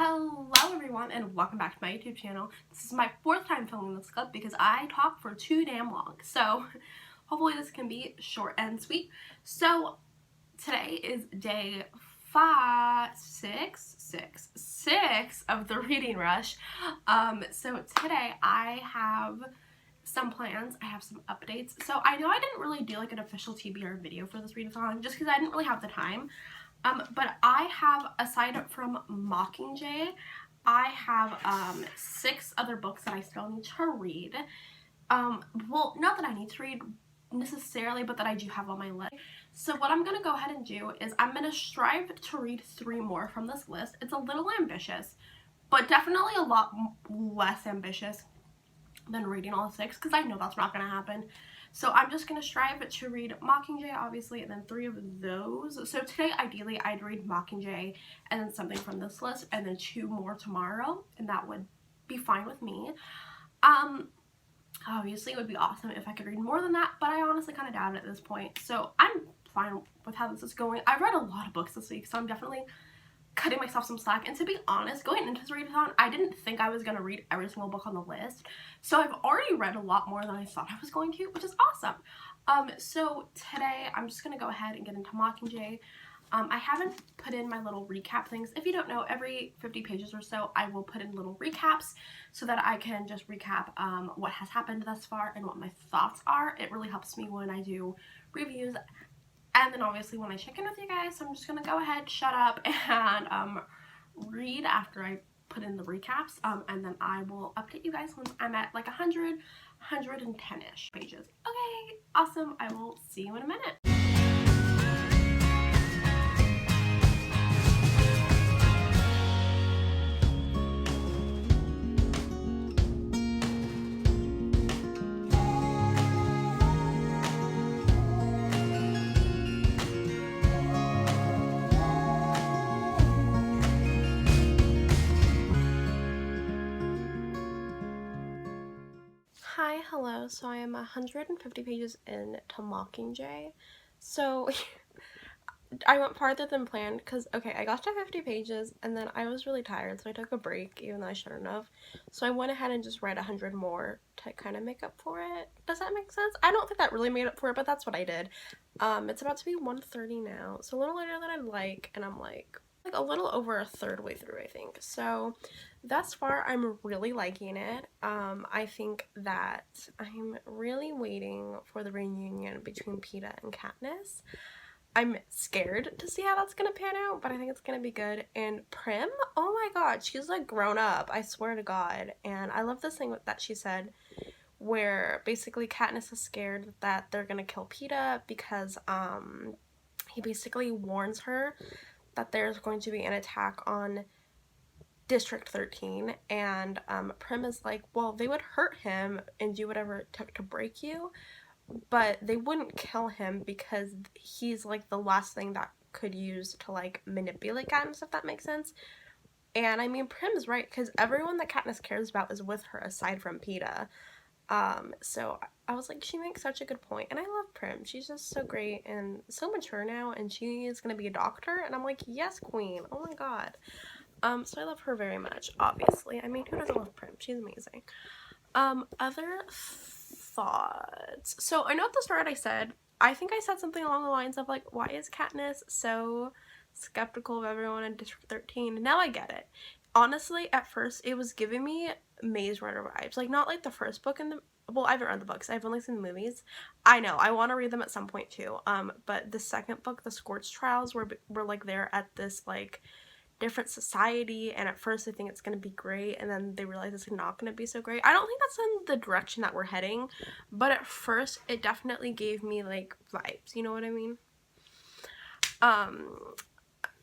Hello everyone and welcome back to my YouTube channel. This is my fourth time filming this clip because I talk for too damn long. So hopefully this can be short and sweet. So today is day six of the reading rush. So today I have some plans, I have some updates. So I know I didn't really do like an official TBR video for this readathon just because I didn't really have the time. But I have, aside from Mockingjay, I have 6 other books that I still need to read. Well, not that I need to read necessarily, but that I do have on my list. So what I'm going to go ahead and do is I'm going to strive to read 3 more from this list. It's a little ambitious, but definitely a lot less ambitious than reading all 6 because I know that's not going to happen. So I'm just going to strive to read Mockingjay, obviously, and then 3 of those. So today, ideally, I'd read Mockingjay and then something from this list, and then 2 more tomorrow, and that would be fine with me. Obviously, it would be awesome if I could read more than that, but I honestly kind of doubt it at this point. So I'm fine with how this is going. I've read a lot of books this week, so I'm definitely cutting myself some slack. And to be honest, going into this readathon, I didn't think I was going to read every single book on the list. So I've already read a lot more than I thought I was going to, which is awesome. So today I'm just going to go ahead and get into Mockingjay. I haven't put in my little recap things. If you don't know, every 50 pages or so, I will put in little recaps so that I can just recap what has happened thus far and what my thoughts are. It really helps me when I do reviews. And then obviously when I check in with you guys, I'm just going to go ahead, shut up, and read after I put in the recaps. And then I will update you guys once I'm at like 100, 110-ish pages. Okay, awesome. I will see you in a minute. Hi, hello. So I am 150 pages into Mockingjay. So I went farther than planned because, okay, I got to 50 pages and then I was really tired, so I took a break even though I shouldn't have. So I went ahead and just read 100 more to kind of make up for it. Does that make sense? I don't think that really made up for it, but that's what I did. It's about to be 1:30 now, so a little later than I'd like, and I'm like a little over a third way through, I think. So thus far, I'm really liking it. I think that I'm really waiting for the reunion between Peeta and Katniss. I'm scared to see how that's gonna pan out, but I think it's gonna be good. And Prim, oh my god, she's like grown up, I swear to god. And I love this thing that she said where basically Katniss is scared that they're gonna kill Peeta because he basically warns her that there's going to be an attack on District 13, and Prim is like, well, they would hurt him and do whatever it took to break you, but they wouldn't kill him because he's like the last thing that could use to like manipulate Katniss, if that makes sense. And I mean, Prim is right, because everyone that Katniss cares about is with her aside from Peeta. So I was like, she makes such a good point, and I love Prim. She's just so great and so mature now, and she is gonna be a doctor, and I'm like, yes, queen, oh my god. So I love her very much, obviously. I mean, who doesn't love Prim? She's amazing. Other thoughts. So I know at the start I think I said something along the lines of like, why is Katniss so skeptical of everyone in District 13? Now I get it. Honestly, at first, it was giving me Maze Runner vibes. Like, not like the first book in the... Well, I haven't read the books. I've only seen the movies. I know. I want to read them at some point, too. But the second book, the Scorch Trials, were like, they're at this, like, different society, and at first I think it's going to be great, and then they realize it's not going to be so great. I don't think that's in the direction that we're heading, but at first, it definitely gave me, like, vibes. You know what I mean?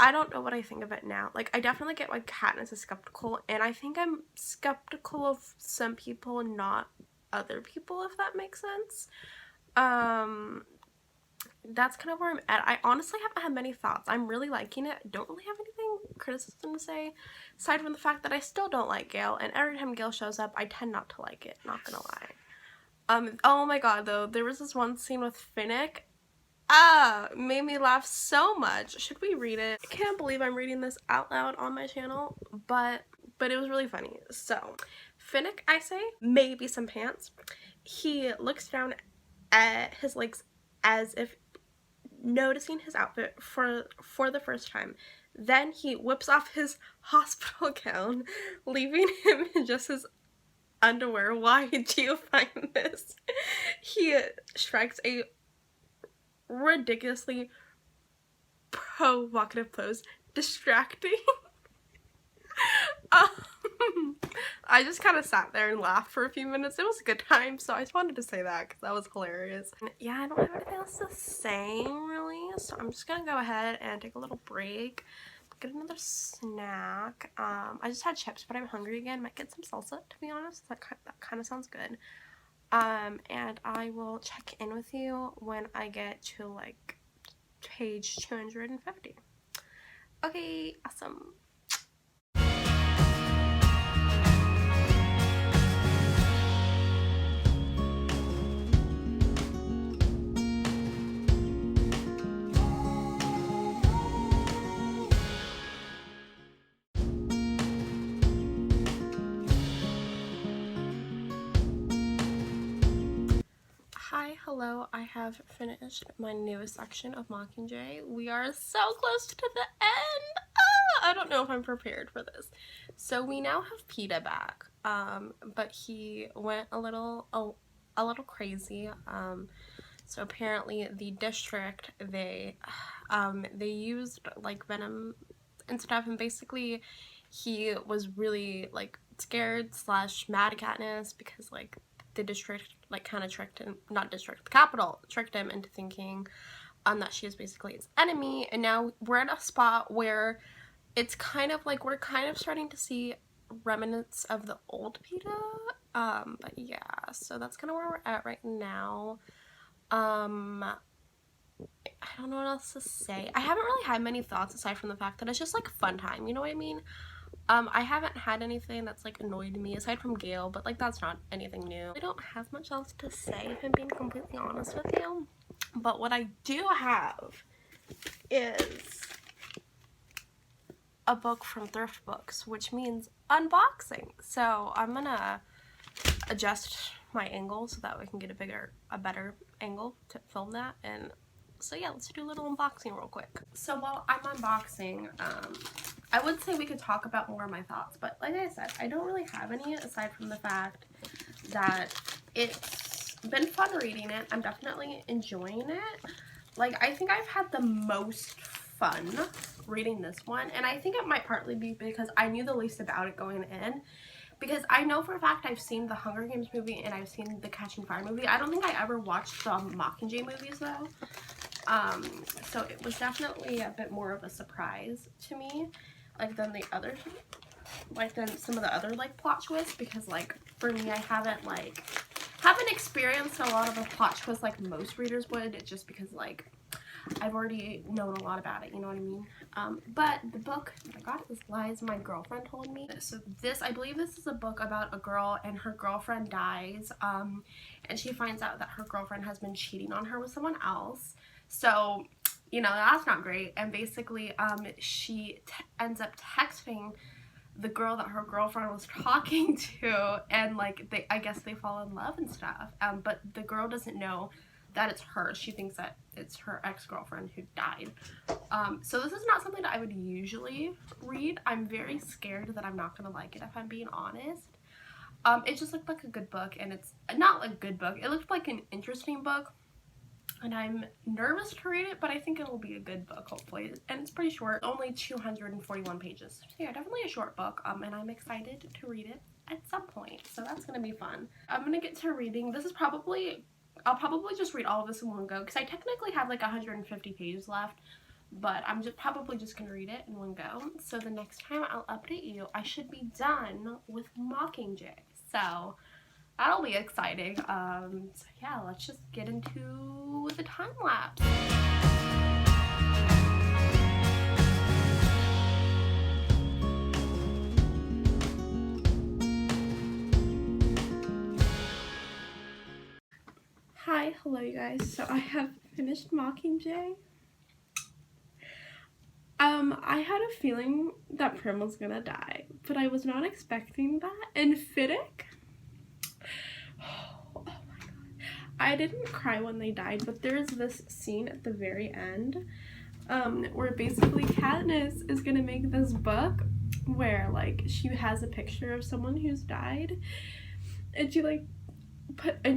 I don't know what I think of it now. Like, I definitely get why Katniss is skeptical, and I think I'm skeptical of some people and not other people, if that makes sense. That's kind of where I'm at. I honestly haven't had many thoughts. I'm really liking it. I don't really have anything criticism to say, aside from the fact that I still don't like Gale, and every time Gale shows up, I tend not to like it, not gonna lie. Oh my god, though, there was this one scene with Finnick Made me laugh so much. Should we read it? I can't believe I'm reading this out loud on my channel, but it was really funny. So, Finnick, I say, maybe some pants. He looks down at his legs as if noticing his outfit for the first time. Then he whips off his hospital gown, leaving him in just his underwear. Why do you find this? He strikes a ridiculously provocative pose. Distracting. I just kind of sat there and laughed for a few minutes. It was a good time, so I just wanted to say that because that was hilarious. And yeah, I don't have anything else to say really, so I'm just gonna go ahead and take a little break, get another snack. I just had chips, but I'm hungry again. Might get some salsa, to be honest. That kind of sounds good. And I will check in with you when I get to like page 250. Okay, awesome. Hi, hello, I have finished my newest section of Mockingjay. We are so close to the end. I don't know if I'm prepared for this. So we now have PETA back, but he went a little crazy. So apparently the district, they used like venom and stuff, and basically he was really like scared / mad at Katniss because like the district like kind of tricked him, not district, the capital tricked him into thinking that she is basically his enemy. And now we're at a spot where it's kind of like we're kind of starting to see remnants of the old PETA. But yeah, so that's kind of where we're at right now. I don't know what else to say. I haven't really had many thoughts aside from the fact that it's just like fun time, you know what I mean? I haven't had anything that's like annoyed me aside from Gale, but like that's not anything new. I don't have much else to say if I'm being completely honest with you. But what I do have is a book from Thrift Books, which means unboxing. So I'm gonna adjust my angle so that we can get a better angle to film that. And so yeah, let's do a little unboxing real quick. So while I'm unboxing, I would say we could talk about more of my thoughts, but like I said, I don't really have any aside from the fact that it's been fun reading it. I'm definitely enjoying it. Like, I think I've had the most fun reading this one, and I think it might partly be because I knew the least about it going in. Because I know for a fact I've seen the Hunger Games movie and I've seen the Catching Fire movie. I don't think I ever watched the Mockingjay movies though. So it was definitely a bit more of a surprise to me, like than the other, like than some of the other like plot twists, because like for me I haven't experienced a lot of a plot twist like most readers would. It's just because like I've already known a lot about it, you know what I mean? But the book that I got is Lies My Girlfriend Told Me. So I believe this is a book about a girl and her girlfriend dies, and she finds out that her girlfriend has been cheating on her with someone else. So, you know, that's not great. And basically, she ends up texting the girl that her girlfriend was talking to, and like I guess they fall in love and stuff. But the girl doesn't know that it's her. She thinks that it's her ex-girlfriend who died. So this is not something that I would usually read. I'm very scared that I'm not gonna like it, if I'm being honest. It just looked like a good book, and it's not a good book. It looked like an interesting book, and I'm nervous to read it, but I think it will be a good book, hopefully. And it's pretty short, only 241 pages. So yeah, definitely a short book, and I'm excited to read it at some point. So that's gonna be fun. I'm gonna get to reading. I'll probably just read all of this in one go, because I technically have like 150 pages left, but I'm probably just going to read it in one go. So the next time I'll update you, I should be done with Mockingjay. So that'll be exciting. So yeah, let's just get into the time lapse. Hi, Hi, hello you guys. So I have finished Mockingjay. I had a feeling that Prim was gonna die, but I was not expecting that. And Fiddick, oh my god. I didn't cry when they died, but there's this scene at the very end, where basically Katniss is gonna make this book where, like, she has a picture of someone who's died, and she, like,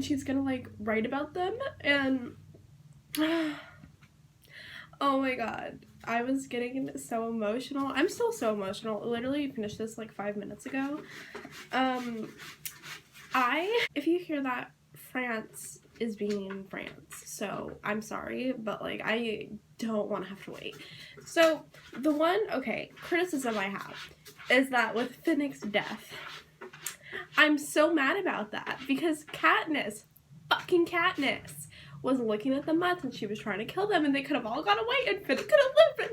she's gonna, like, write about them, and oh my god, I was getting so emotional. I'm still so emotional. I literally finished this like 5 minutes ago. If you hear that, France is being France, so I'm sorry, but like I don't want to have to wait. So the one, criticism I have is that with Finnick's death, I'm so mad about that because Katniss, fucking Katniss, was looking at the Mutts and she was trying to kill them and they could have all got away and Finnick could have lived, but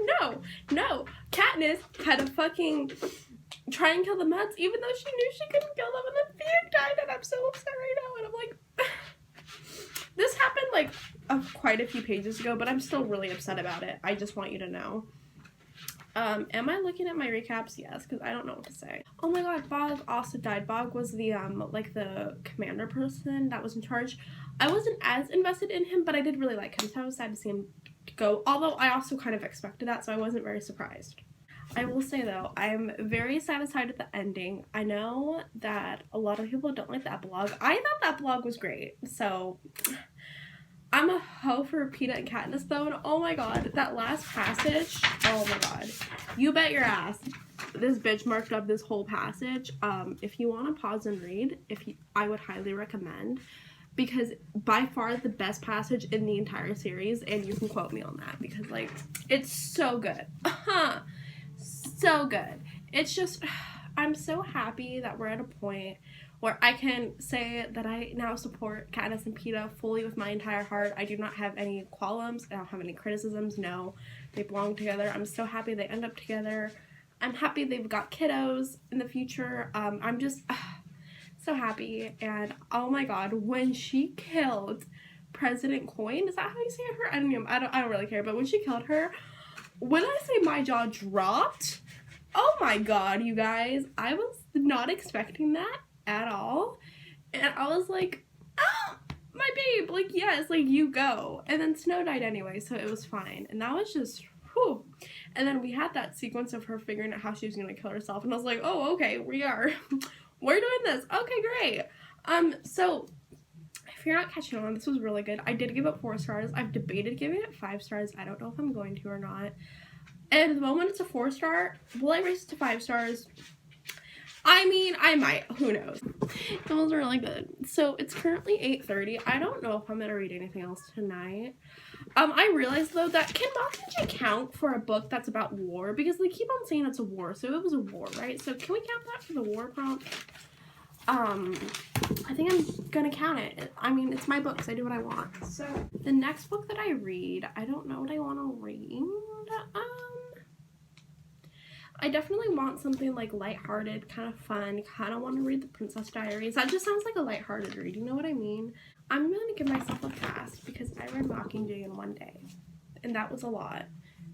no, Katniss had to fucking try and kill the Mutts even though she knew she couldn't kill them, and then Finnick died, and I'm so upset right now, and I'm like, this happened like quite a few pages ago, but I'm still really upset about it. I just want you to know. Am I looking at my recaps? Yes, because I don't know what to say. Oh my god, Bog also died. Bog was the, like, the commander person that was in charge. I wasn't as invested in him, but I did really like him, so I was sad to see him go, although I also kind of expected that, so I wasn't very surprised. I will say, though, I'm very satisfied with the ending. I know that a lot of people don't like the epilogue. I thought the epilogue was great, so I'm a hoe for Peeta and Katniss, though, and oh my god, that last passage, oh my god, you bet your ass this bitch marked up this whole passage. If you want to pause and read, I would highly recommend, because by far the best passage in the entire series, and you can quote me on that, because, like, it's so good. So good. It's just, I'm so happy that we're at a point where I can say that I now support Katniss and Peeta fully with my entire heart. I do not have any qualms. I don't have any criticisms. No, they belong together. I'm so happy they end up together. I'm happy they've got kiddos in the future. I'm just so happy. And oh my god, when she killed President Coin, is that how you say her? I don't really care. But when she killed her, when I say my jaw dropped, oh my god, you guys, I was not expecting that at all, and I was like, oh, my babe, like, yes, like, you go. And then Snow died anyway, so it was fine, and that was just, whew. And then we had that sequence of her figuring out how she was gonna kill herself, and I was like, oh, okay, we're doing this, okay, great. So if you're not catching on, this was really good. I did give it 4 stars. I've debated giving it 5 stars. I don't know if I'm going to or not. And at the moment it's a 4-star. Will I raise it to 5 stars? I mean, I might. Who knows? It was really good. So it's currently 8:30. I don't know if I'm gonna read anything else tonight. I realized, though, that can Mockingjay count for a book that's about war? Because they keep on saying it's a war, so it was a war, right? So can we count that for the war prompt? I think I'm gonna count it. I mean, it's my books. I do what I want. So the next book that I read, I don't know what I want to read. I definitely want something like lighthearted, kind of fun. Kind of want to read The Princess Diaries. That just sounds like a lighthearted read. You know what I mean? I'm gonna give myself a pass because I read Mockingjay in one day, and that was a lot.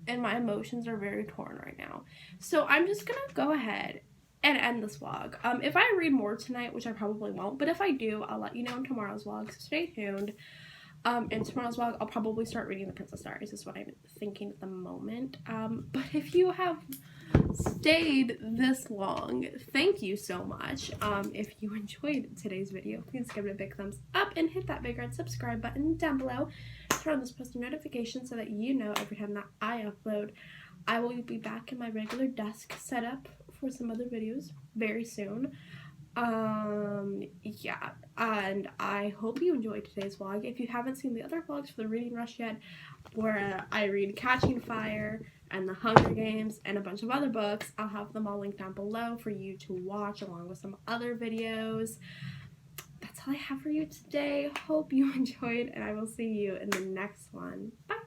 And my emotions are very torn right now. So I'm just gonna go ahead and end this vlog. If I read more tonight, which I probably won't, but if I do, I'll let you know in tomorrow's vlog, so stay tuned. In tomorrow's vlog, I'll probably start reading The Princess Diaries, is what I'm thinking at the moment. But if you have stayed this long, thank you so much. If you enjoyed today's video, please give it a big thumbs up and hit that big red subscribe button down below. Turn on those post notifications so that you know every time that I upload. I will be back in my regular desk setup for some other videos very soon. Yeah, and I hope you enjoyed today's vlog. If you haven't seen the other vlogs for the reading rush yet, where I read Catching Fire and The Hunger Games and a bunch of other books, I'll have them all linked down below for you to watch along with some other videos. That's all I have for you today. Hope you enjoyed, and I will see you in the next one. Bye!